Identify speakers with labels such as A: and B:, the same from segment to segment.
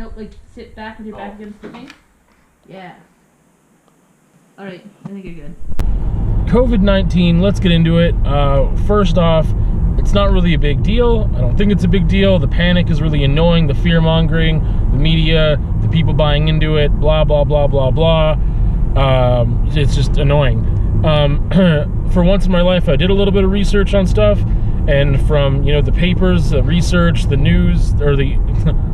A: Nope, like sit back with your back against the thing. Yeah. Alright, I think you're good.
B: COVID-19, let's get into it. First off, it's not really a big deal. I don't think it's a big deal. The panic is really annoying, the fear-mongering, the media, the people buying into it, blah, blah, blah, blah, blah. It's just annoying. For once in my life, I did a little bit of research on stuff, and from, the papers, the research, the news, or the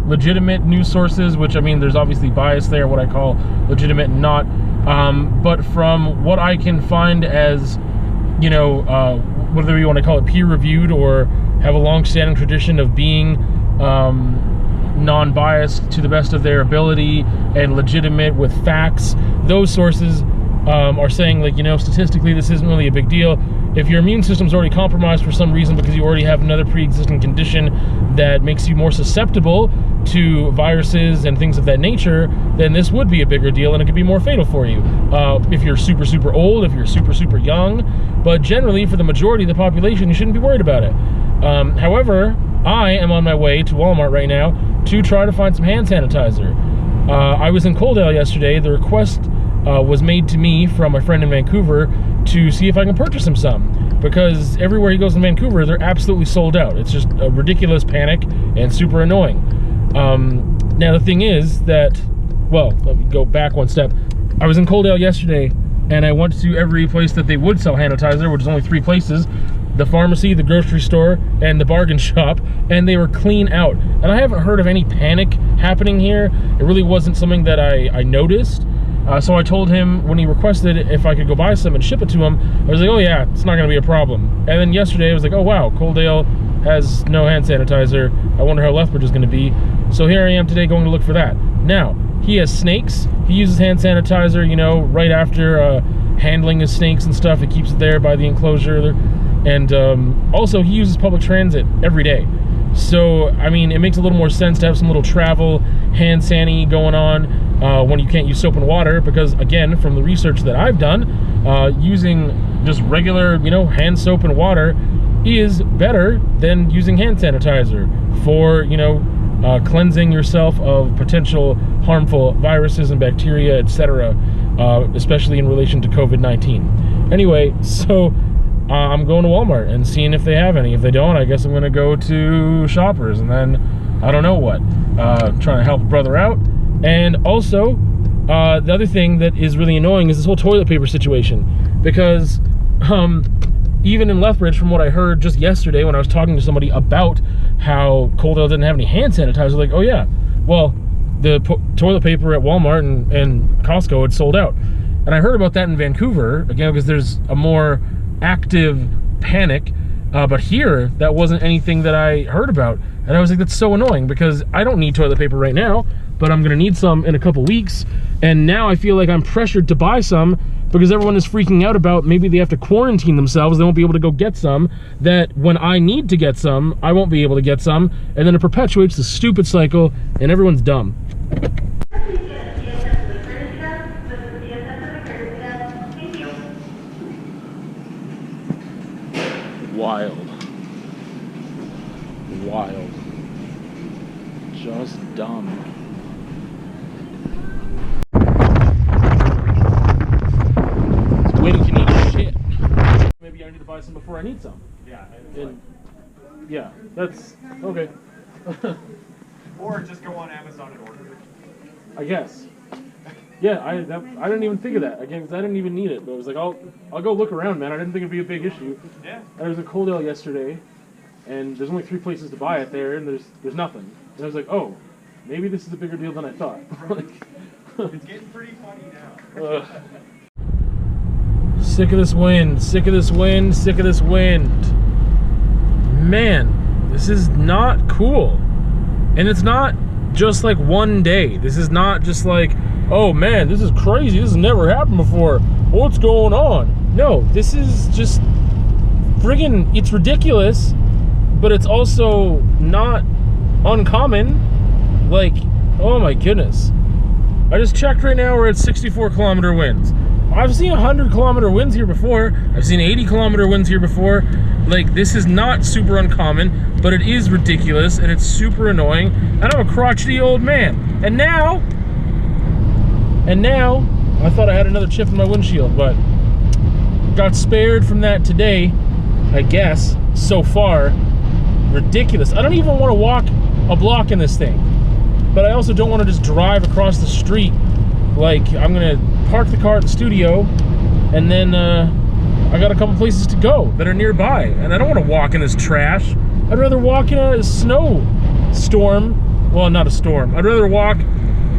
B: legitimate news sources, which, I mean, there's obviously bias there, what I call legitimate and not, but from what I can find as, whether you want to call it peer-reviewed or have a long-standing tradition of being non-biased to the best of their ability and legitimate with facts, those sources are saying, like, statistically this isn't really a big deal. If your immune system's already compromised for some reason because you already have another pre-existing condition that makes you more susceptible to viruses and things of that nature, then this would be a bigger deal and it could be more fatal for you. If you're super, super old, if you're super, super young, but generally for the majority of the population, you shouldn't be worried about it. However, I am on my way to Walmart right now to try to find some hand sanitizer. I was in Coaldale yesterday. The request was made to me from my friend in Vancouver to see if I can purchase him some, because everywhere he goes in Vancouver, they're absolutely sold out. It's just a ridiculous panic and super annoying. Now the thing is that, well, let me go back one step. I was in Coaldale yesterday, and I went to every place that they would sell hand sanitizer, which is only 3 places: the pharmacy, the grocery store, and the bargain shop, and they were clean out. And I haven't heard of any panic happening here. It really wasn't something that I noticed. So I told him when he requested if I could go buy some and ship it to him, I was like, oh yeah, it's not gonna be a problem. And then yesterday I was like, oh wow, Coaldale has no hand sanitizer. I wonder how Lethbridge is gonna be. So here I am today going to look for that. Now, he has snakes. He uses hand sanitizer, right after handling his snakes and stuff. He keeps it there by the enclosure. And also he uses public transit every day. So, I mean, it makes a little more sense to have some little travel hand sani going on when you can't use soap and water, because, again, from the research that I've done, using just regular, hand soap and water is better than using hand sanitizer for, cleansing yourself of potential harmful viruses and bacteria, etc., especially in relation to COVID-19. Anyway, so I'm going to Walmart and seeing if they have any. If they don't, I guess I'm going to go to Shoppers, and then I don't know what. Trying to help a brother out. And also, the other thing that is really annoying is this whole toilet paper situation. Because even in Lethbridge, from what I heard just yesterday when I was talking to somebody about how Coaldale didn't have any hand sanitizer, like, oh yeah, well, the toilet paper at Walmart and Costco had sold out. And I heard about that in Vancouver, again, because there's a more active panic, but here that wasn't anything that I heard about, and I was like, that's so annoying, because I don't need toilet paper right now, but I'm gonna need some in a couple weeks, and now I feel like I'm pressured to buy some because everyone is freaking out about maybe they have to quarantine themselves, they won't be able to go get some, that when I need to get some, I won't be able to get some, and then it perpetuates the stupid cycle, and everyone's dumb. Wild. Just dumb. When can eat shit? Maybe I need to buy some before I need some.
C: Yeah.
B: Yeah, that's okay.
C: Or just go on Amazon and order it.
B: I guess. Yeah, I didn't even think of that. Again, because I didn't even need it. But I was like, I'll go look around, man. I didn't think it'd be a big issue.
C: Yeah.
B: I was in Coaldale yesterday, and there's only 3 places to buy it there, and there's nothing. And I was like, oh, maybe this is a bigger deal than I thought.
C: It's getting pretty funny now.
B: Sick of this wind. Sick of this wind. Sick of this wind. Man, this is not cool. And it's not just like one day. This is not just like, oh man, this is crazy, this has never happened before, what's going on? No, this is just friggin', it's ridiculous, but it's also not uncommon. Like, oh my goodness. I just checked right now, we're at 64 kilometer winds. I've seen 100-kilometer winds here before. I've seen 80-kilometer winds here before. Like, this is not super uncommon, but it is ridiculous and it's super annoying. And I'm a crotchety old man. And now, I thought I had another chip in my windshield, but got spared from that today, I guess, so far. Ridiculous. I don't even want to walk a block in this thing, but I also don't want to just drive across the street. Like, I'm gonna park the car at the studio, and then I got a couple places to go that are nearby, and I don't want to walk in this trash. I'd rather walk in a snow storm. Well, not a storm. I'd rather walk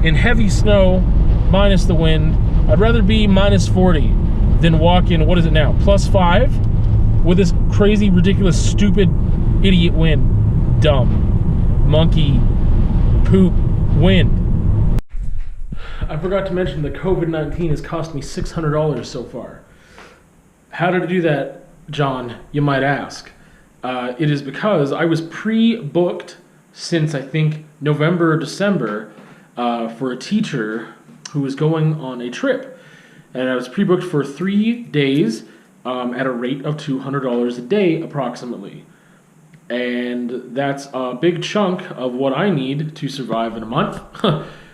B: in heavy snow minus the wind. I'd rather be minus 40 than walk in, what is it now, +5 with this crazy, ridiculous, stupid, idiot wind. Dumb monkey poop wind. I forgot to mention that COVID-19 has cost me $600 so far. How did I do that, John, you might ask? It is because I was pre-booked since, I think, November or December for a teacher who was going on a trip. And I was pre-booked for 3 days at a rate of $200 a day, approximately. And that's a big chunk of what I need to survive in a month.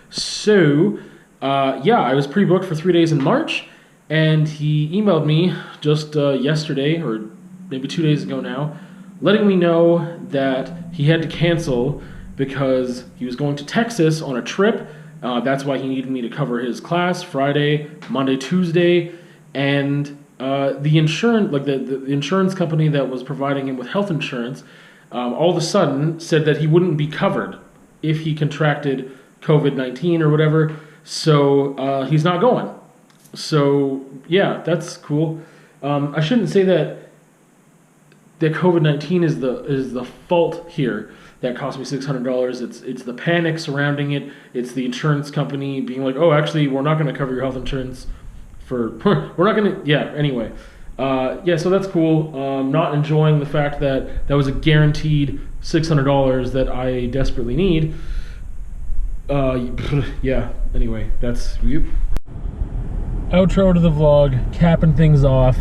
B: So, yeah, I was pre-booked for 3 days in March, and he emailed me just yesterday, or maybe 2 days ago now, letting me know that he had to cancel because he was going to Texas on a trip. That's why he needed me to cover his class Friday, Monday, Tuesday, and the insurance, like the insurance company that was providing him with health insurance, all of a sudden said that he wouldn't be covered if he contracted COVID-19 or whatever. So he's not going. So yeah, that's cool. I shouldn't say that COVID-19 is the fault here that cost me $600. It's the panic surrounding it. It's the insurance company being like, oh, actually, we're not going to cover your health insurance for we're not going to. Yeah. Anyway, yeah. So that's cool. Not enjoying the fact that was a guaranteed $600 that I desperately need. Yeah, anyway, that's you. Outro to the vlog, capping things off.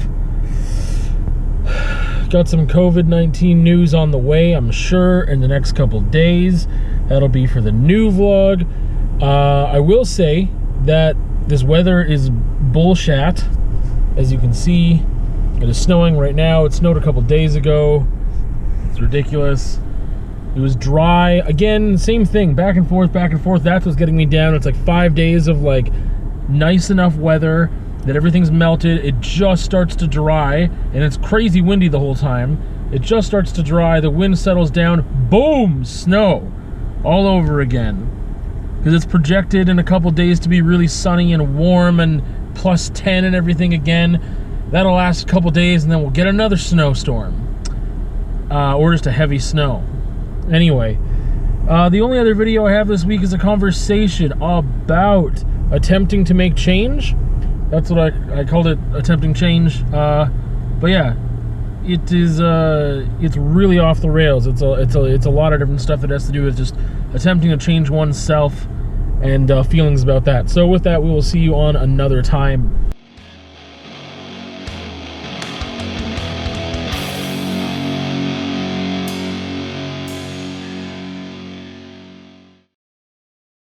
B: Got some COVID-19 news on the way, I'm sure, in the next couple days. That'll be for the new vlog. I will say that this weather is bullshit. As you can see, it is snowing right now. It snowed a couple days ago. It's ridiculous. It was dry. Again, same thing, back and forth, back and forth. That's what's getting me down. It's like 5 days of like nice enough weather that everything's melted. It just starts to dry, and it's crazy windy the whole time. It just starts to dry, the wind settles down, boom, snow all over again. Because it's projected in a couple days to be really sunny and warm and +10 and everything again. That'll last a couple days, and then we'll get another snowstorm. Or just a heavy snow. Anyway, the only other video I have this week is a conversation about attempting to make change. That's what I called it, attempting change. But yeah, it is it's really off the rails. It's a lot of different stuff that has to do with just attempting to change oneself and feelings about that. So with that, we will see you on another time.